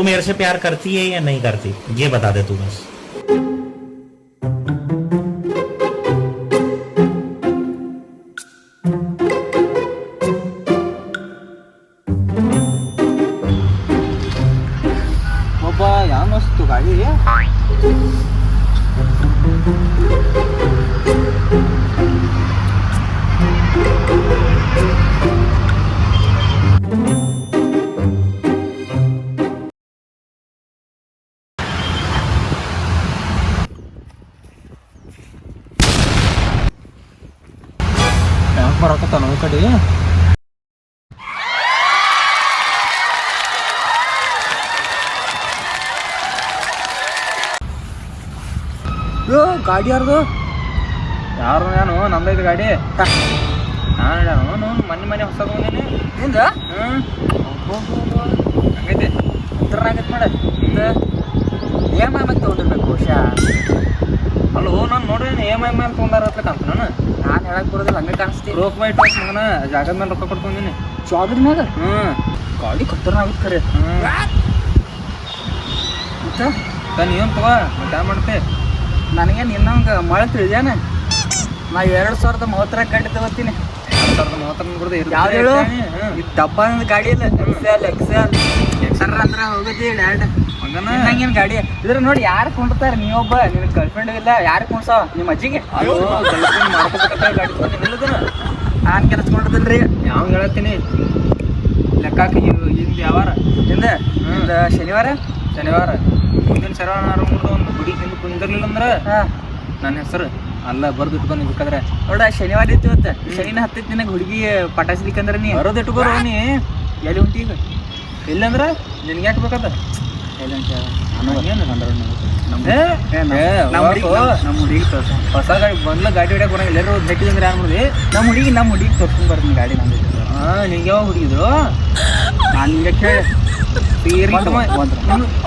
तू मेरे से प्यार करती है या नहीं करती, ये बता दे तू बस. बाबा या मस्त गाडी ಬರಕತ್ತಾನ ಈ ಕಡೆ ಗಾಡಿ ಯಾರ್ದು ಯಾರು ನಾನು ನಮ್ದೈದು ಗಾಡಿ ನಾನು ಮನೆ ಹೊಸ ತಗೊಂಡೇನಿ ನಿಂದ ಹಂಗೈತೆ ಆಗೈತೆ ಮಾಡ EMI ಮೇಲೆ ತೊಗೊಂಡಿರ್ಬೇಕು ಬಹುಶಃ ಅಲ್ಲೋ ನಾನು ನೋಡ್ರಿ EMI ಮೇಲೆ ತೊಗೊಂಡಾರ ಅಂತ ನಾನು ಹೇಳಕ್ ಬರೋದಿಲ್ಲ ಹಂಗೆ ಕಾಣಿಸ್ತೀವಿ ರೋಕ್ ಮೈಟ್ ಮಗನ ಜಾಗದ ಮೇಲೆ ರೊಕ್ಕ ಕೊಡ್ಕೊಂಡೀನಿ ಜಾಗದ ಮ್ಯಾಗ ಗಾಡಿ ಖತರ್ನಾಗುತ್ತೆ ಖರೆ ಮತ್ತೆ ನೀನು ತಗೋ ಮತ್ತೆ ಯಾವ ಮಾಡ್ತೆ ನನಗೇನು ಇನ್ನೊಂದು ಮಳೆ ತಿಳಿದ್ಯಾನ ನಾ 2030 ಗಾಡಿ ತಗೋತೀನಿ 2030 ಯಾವ್ದು ಹೇಳು ಡಬ್ಬ ಗಾಡಿ ಇಲ್ಲ ಎಕ್ಸೆಲ್ ಅಂದ್ರೆ ಹೋಗುತ್ತೆ ಡೈರೆಕ್ಟ್ ಹಂಗೇನು ಗಾಡಿ ಇದ್ರ ನೋಡಿ ಯಾರು ಕೊಂಡಿರ್ತಾರೆ ನೀವೊಬ್ಬ ನಿನ್ ಗರ್ಲ್ ಫ್ರೆಂಡ್ ಇಲ್ಲ ಯಾರು ಕುಣ್ಸಾವ ನಿಮ್ಮ ಅಜ್ಜಿಗೆ ಗಾಡಿ ನಾನು ಕೆಲಸ್ಕೊಂಡಿರ್ತೀನಿ ಯಾವ ಹೇಳತ್ತೀನಿ ಲೆಕ್ಕಾಕಿ ಇಂದ ಯಾವಾರ ಇಂದ ಶನಿವಾರ ಮುಂದಿನ ಶನಿವಾರ ಒಂದು ಗುಡಿ ಹಿಂದೆ ಕುಂದಿರ್ಲಿಲ್ಲ ಅಂದ್ರೆ ನನ್ನ ಹೆಸರು ಅಲ್ಲ ಬರ್ದು ಇಟ್ಕೊಂಡು ಬೇಕಾದ್ರೆ ನೋಡ ಶನಿವಾರ ಇತ್ತು ಇವತ್ತು ಶನಿನ ಹತ್ತೈತಿ ನಿನಗೆ ಹುಡುಗಿ ಪಟಾಯಿಸ್ಲಿಕ್ಕಂದ್ರೆ ನೀ ಬರೋದು ಇಟ್ಕೋರು ನೀ ಎಲ್ಲಿ ಹೊಂಟಿ ಈಗ ಇಲ್ಲಂದ್ರೆ ನಿನ್ಗೆ ಯಾಕೆ ಬೇಕದ ನಮ್ಮ ಹುಡುಗಿ ತೋರ್ಸ ಹೊಸ ಗಾಡಿ ಬಂದ್ಲ ಗಾಡಿ ಹೊಡ್ಯಾಕ ಬರಂಗಿಲ್ಲ ಎಲ್ಲರೂ ನೆಟ್ಟಿದಂದ್ರೆ ಯಾರು ನೋಡಿ ನಮ್ಮ ಹುಡುಗಿ ತೋರ್ಸ್ಕೊಂಡು ಬರ್ತೀನಿ ಗಾಡಿ ನಮ್ದು ನಿಂಗೆ ಯಾವಾಗ ಹುಡುಗಿದ್ರು ನಾನು ನಿಂಗೆ ಕೇಳಿ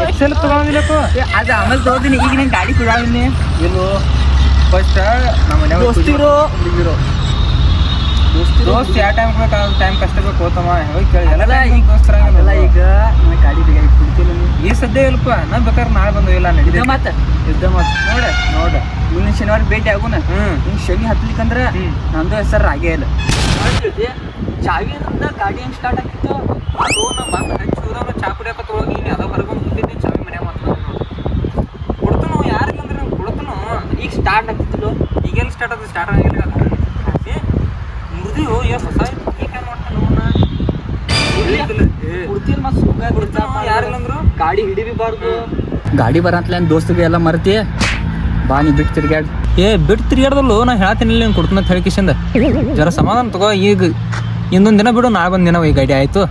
ಎಕ್ಸೆಲ್ ತಗೊಂಡಿಲ್ಲಪ್ಪ ಅದು ಆಮೇಲೆ ತಗೋತೀನಿ ಈಗ ನಂಗೆ ಗಾಡಿ ಕೊಡಾವಿನಿ ಎಲ್ಲೋ ಫಸ್ಟ್ ನಮ್ಮ ಮನೆ ಹುಡುಗಿರೋ ದೋಸ್ತ್ ಯಾವ ಟೈಮ್ ಬೇಕು ಆ ಟೈಮ್ ಕಷ್ಟ ಬೇಕು ಹೋತಮ್ಮ ಹೋಗಿ ಕೇಳಿ ಎಲ್ಲ ಈಗ ದೋಸ್ತರ ಈಗ ಗಾಡಿ ಬೇಕಾಗಿ ಕುಡ್ತಿಲ್ಲ ಈ ಸದ್ಯ ಇಲ್ಲಪ್ಪ ನಾ ಬೇಕಾದ್ರೆ ನಾಳೆ ಬಂದಿಲ್ಲ ನಡೀದೆ ಮತ್ತೆ ಯುದ್ಧ ಮಾತು ನೋಡ ಮುಂದಿನ ಶನಿವಾರ ಭೇಟಿ ಆಗುನ ಹಿಂಗೆ ಶನಿ ಹತ್ಲಿಕ್ಕಂದ್ರೆ ನಂದು ಹೆಸರು ಆಗೇ ಇಲ್ಲ ಚಾವಿ ಗಾಡಿ ಹೆಂಗೆ ಸ್ಟಾರ್ಟ್ ಆಗಿತ್ತು ಅದು ನಮ್ಮ ಬಂದು ಹಚ್ಚೂರ ಚಾ ಕುಡಿಯಕ ತೊಳಗಿ ಅದ ಹೊರಗೆ ಮುಂದಿದ್ದೆ ಚಾವಿ ಮನೆ ಮಾತು ಕೊಡ್ತನು ಯಾರಿಗಂದ್ರೆ ನಾವು ಕೊಡ್ತನು ಈಗ ಸ್ಟಾರ್ಟ್ ಆಗ್ತಿತ್ತು ಈಗೆಲ್ಲ ಸ್ಟಾರ್ಟ್ ಆಗಿಲ್ಲ ಮುರಿದಿವು ಎಷ್ಟು ಹೊಸ ಈಗ ಮಾಡ್ತಾನ ಯಾರಿಲ್ಲಂದ್ರು ಗಾಡಿ ಹಿಡಿಬಾರ್ದು ಗಾಡಿ ಬರಂತಲ ದೋಸ್ತಿಗೆ ಎಲ್ಲ ಮರ್ತಿ ಬಾ ನೀ ಬಿಟ್ಟು ತಿರ್ಗಾಡ್ ಬಿಟ್ಟು ತಿರ್ಗಾಡ್ದಲ್ಲೂ ನಾ ಹೇಳ್ತೀನಿ ನೀನು ಕೊಡ್ತೀನಿ ಅಂತ ಹೇಳಿಕಿಸಿಂದ ಜರ ಸಮಾಧಾನ ತಗೋ ಈಗ ಇನ್ನೊಂದು ದಿನ ಬಿಡು ನಾಳೆ ಒಂದು ದಿನ ಈ ಗಾಡಿ ಆಯ್ತು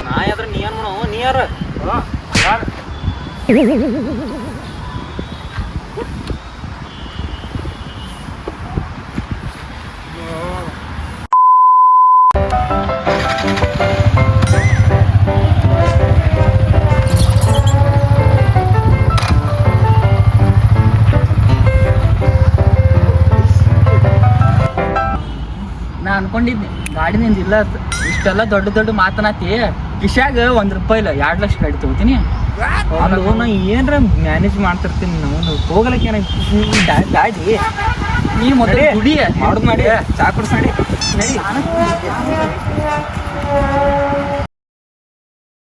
ನಾ ಯಾವ್ದ್ರ ನೀ ಏನ್ ಮಾಡೋ ನೀ ಯಾರ ನಾ ಅನ್ಕೊಂಡಿದ್ನಿ ಗಾಡಿ ನಿಂದ ಇಲ್ಲ ಇಷ್ಟೆಲ್ಲ ದೊಡ್ಡ ಮಾತನಾತಿ ಕಿಶಾಗ ₹1 ಇಲ್ಲ 2 ಲಕ್ಷ ಗಾಡಿ ತಗೋತೀನಿ ಅಲ್ಲೋ ನಾ ಏನ್ರ ಮ್ಯಾನೇಜ್ ಮಾಡ್ತಿರ್ತೀನಿ ನಾವು ಹೋಗ್ಲಕ್ಕೆ ಏನಾಯ್ತು ಗಾಡಿ ನೀ ಮೊದಲೇ ಗುಡಿ ಮಾಡೋದು ಮಾಡಿ ಚಾ ಕುಡ್ಸ್ ಮಾಡಿ